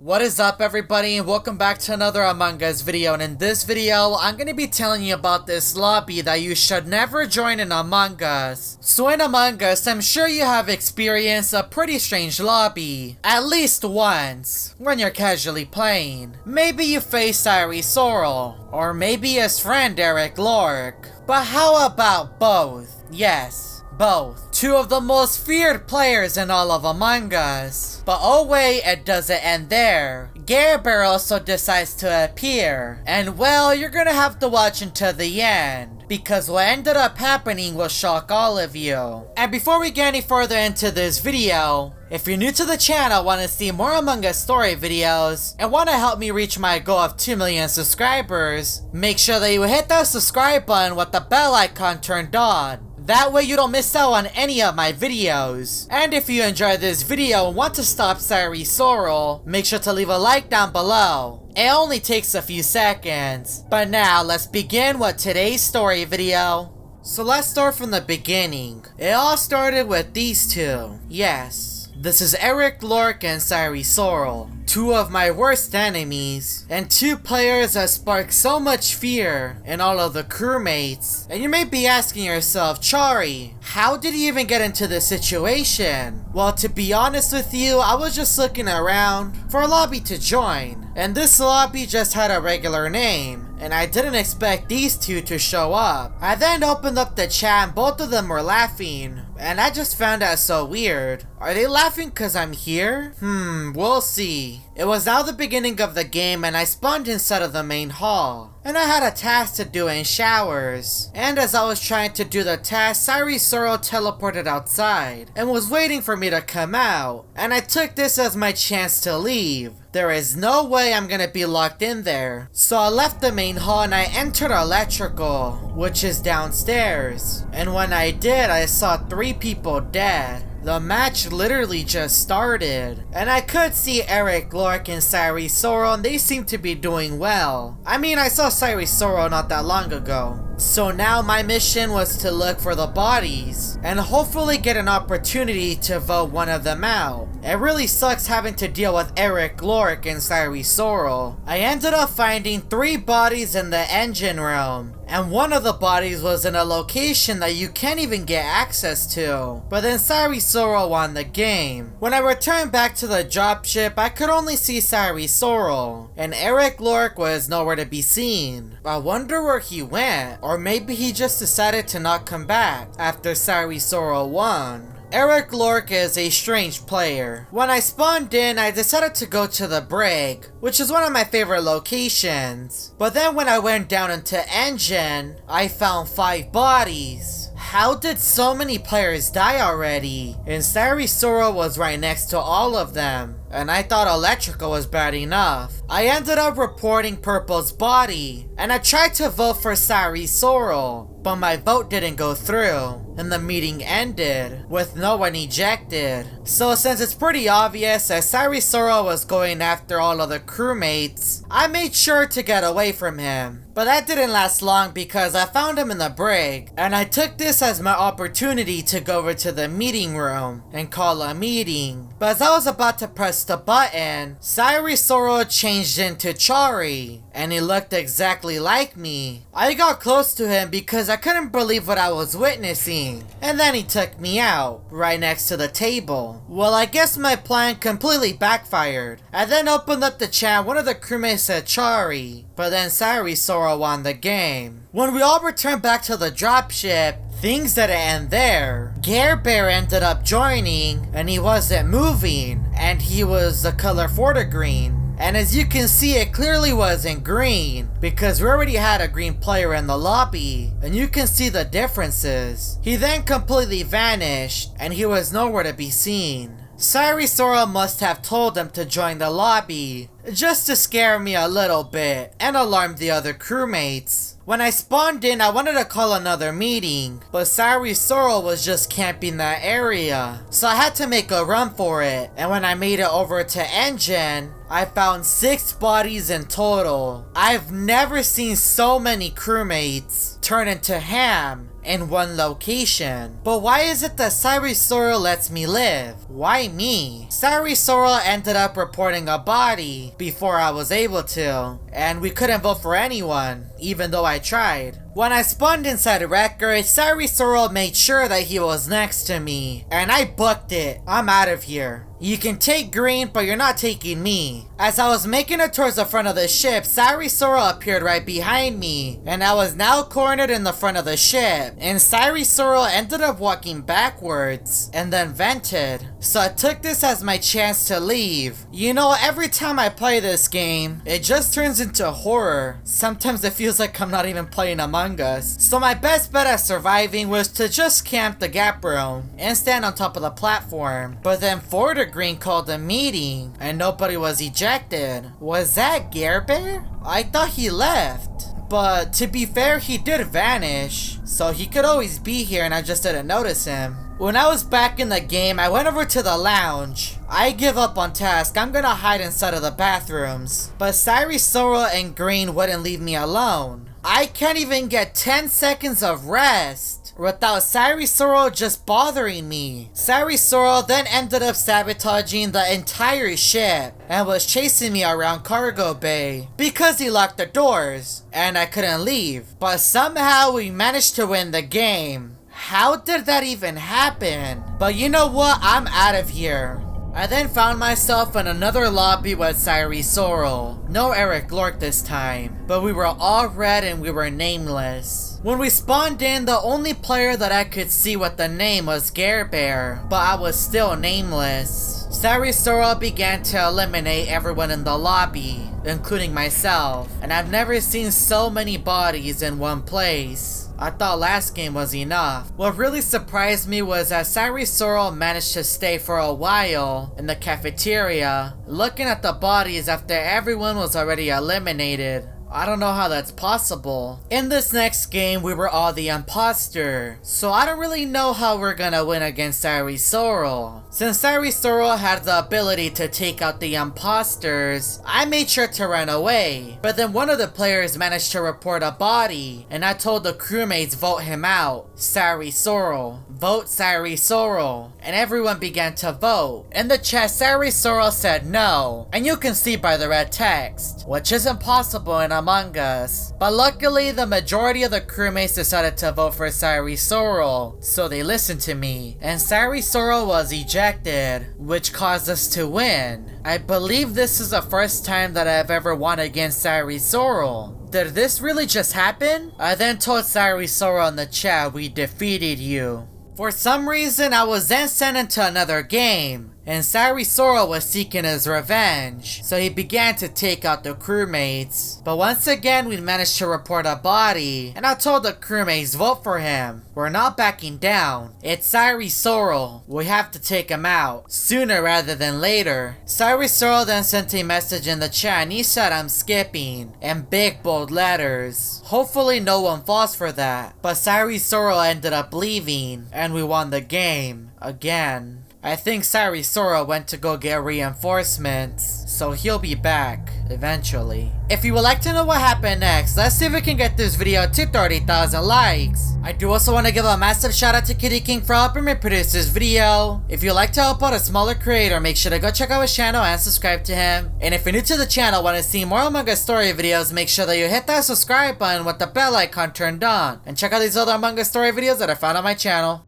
What is up, everybody, and welcome back to another Among Us video. And in this video, I'm going to be telling you about this lobby that you should never join in Among Us. So in Among Us, I'm sure you have experienced a pretty strange lobby, at least once, when you're casually playing. Maybe you face Irie Sorrel, or maybe his friend Eric Lork. But how about both? Yes, both. Two of the most feared players in all of Among Us. But oh wait, it doesn't end there. Gerber also decides to appear. And well, you're gonna have to watch until the end, because what ended up happening will shock all of you. And before we get any further into this video, if you're new to the channel, want to see more Among Us story videos, and want to help me reach my goal of 2 million subscribers, make sure that you hit that subscribe button with the bell icon turned on. That way you don't miss out on any of my videos. And if you enjoyed this video and want to stop Irie Sorrel, make sure to leave a like down below. It only takes a few seconds. But now let's begin with today's story video. So let's start from the beginning. It all started with these two. Yes, this is Eric Lork and Irie Sorrel. Two of my worst enemies, and two players that spark so much fear in all of the crewmates. And you may be asking yourself, Chari, how did he even get into this situation? Well, to be honest with you, I was just looking around for a lobby to join, and this lobby just had a regular name, and I didn't expect these two to show up. I then opened up the chat and both of them were laughing, and I just found that so weird. Are they laughing cause I'm here? We'll see. It was now the beginning of the game and I spawned inside of the main hall. And I had a task to do in showers. And as I was trying to do the task, Irie Sorrel teleported outside and was waiting for me to come out. And I took this as my chance to leave. There is no way I'm gonna be locked in there. So I left the main hall and I entered electrical, which is downstairs. And when I did, I saw 3 people dead. The match literally just started, and I could see Eric Lork and Irie Sorrel, and they seem to be doing well. I mean, I saw Irie Sorrel not that long ago. So now my mission was to look for the bodies, and hopefully get an opportunity to vote one of them out. It really sucks having to deal with Eric Lork and Irie Sorrel. I ended up finding 3 bodies in the engine room, and one of the bodies was in a location that you can't even get access to. But then Irie Sorrel won the game. When I returned back to the dropship, I could only see Irie Sorrel, and Eric Lork was nowhere to be seen. I wonder where he went, or maybe he just decided to not come back after Irie Sorrel won. Eric Lork is a strange player. When I spawned in, I decided to go to the brig, which is one of my favorite locations. But then when I went down into engine, I found 5 bodies. How did so many players die already? And Irie Sorrel was right next to all of them. And I thought electrical was bad enough. I ended up reporting Purple's body, and I tried to vote for Irie Sorrel, but my vote didn't go through, and the meeting ended with no one ejected. So since it's pretty obvious that Irie Sorrel was going after all of the crewmates, I made sure to get away from him. But that didn't last long because I found him in the brig, and I took this as my opportunity to go over to the meeting room and call a meeting. But as I was about to press the button, Irie Sorrel changed into Chari, and he looked exactly like me. I got close to him because I couldn't believe what I was witnessing, and then he took me out, right next to the table. Well, I guess my plan completely backfired. I then opened up the chat, one of the crewmates said Chari, but then Irie Sorrel won the game. When we all returned back to the dropship, things didn't end there. Gerber ended up joining, and he wasn't moving, and he was the color for the green. And as you can see, it clearly wasn't green, because we already had a green player in the lobby, and you can see the differences. He then completely vanished, and he was nowhere to be seen. Irie Sorrel must have told them to join the lobby, just to scare me a little bit, and alarm the other crewmates. When I spawned in, I wanted to call another meeting, but Irie Sorrel was just camping that area, so I had to make a run for it. And when I made it over to engine, I found 6 bodies in total. I've never seen so many crewmates turn into ham in one location. But why is it that Sarisoro lets me live? Why me? Sarisoro ended up reporting a body before I was able to, and we couldn't vote for anyone, even though I tried. When I spawned inside Record, Sarisoro made sure that he was next to me, and I booked it. I'm out of here. You can take green, but you're not taking me. As I was making it towards the front of the ship, Sarisoro appeared right behind me, and I was now cornered in the front of the ship, and Sarisoro ended up walking backwards, and then vented. So I took this as my chance to leave. You know, every time I play this game, it just turns into horror. Sometimes it feels like I'm not even playing Among Us. So my best bet at surviving was to just camp the gap room and stand on top of the platform. But then Forder Green called a meeting and nobody was ejected. Was that Gare Bear? I thought he left. But to be fair, he did vanish. So he could always be here and I just didn't notice him. When I was back in the game, I went over to the lounge. I give up on task. I'm gonna hide inside of the bathrooms. But Sarisoro and Green wouldn't leave me alone. I can't even get 10 seconds of rest without Sarisoro just bothering me. Sarisoro then ended up sabotaging the entire ship and was chasing me around cargo bay because he locked the doors and I couldn't leave. But somehow we managed to win the game. How did that even happen? But you know what? I'm out of here. I then found myself in another lobby with Sarisoro. No Eric Lork this time, but we were all red and we were nameless. When we spawned in, the only player that I could see with the name was Gare Bear, but I was still nameless. Sarisoro began to eliminate everyone in the lobby, including myself, and I've never seen so many bodies in one place. I thought last game was enough. What really surprised me was that Sarisoro managed to stay for a while in the cafeteria, looking at the bodies after everyone was already eliminated. I don't know how that's possible. In this next game, we were all the imposter, so I don't really know how we're gonna win against Sarisoro. Since Sarisoro had the ability to take out the imposters, I made sure to run away. But then one of the players managed to report a body, and I told the crewmates vote him out. Sarisoro. Vote Sarisoro. And everyone began to vote. In the chat, Sarisoro said no, and you can see by the red text, which isn't possible in Among Us. But luckily, the majority of the crewmates decided to vote for Sarisoro, so they listened to me, and Sarisoro was ejected, which caused us to win. I believe this is the first time that I've ever won against Sarisoro. Did this really just happen? I then told Sarisoro in the chat, we defeated you. For some reason, I was then sent into another game, and Sarisoro was seeking his revenge, so he began to take out the crewmates. But once again, we managed to report a body, and I told the crewmates, vote for him. We're not backing down. It's Sarisoro. We have to take him out, sooner rather than later. Sarisoro then sent a message in the chat, and he said I'm skipping, in big bold letters. Hopefully no one falls for that. But Sarisoro ended up leaving, and we won the game, again. I think Sarisoro went to go get reinforcements, so he'll be back eventually. If you would like to know what happened next, let's see if we can get this video to 30,000 likes. I do also want to give a massive shout out to Kitty King for helping me produce this video. If you'd like to help out a smaller creator, make sure to go check out his channel and subscribe to him. And if you're new to the channel and want to see more Among Us story videos, make sure that you hit that subscribe button with the bell icon turned on. And check out these other Among Us story videos that I found on my channel.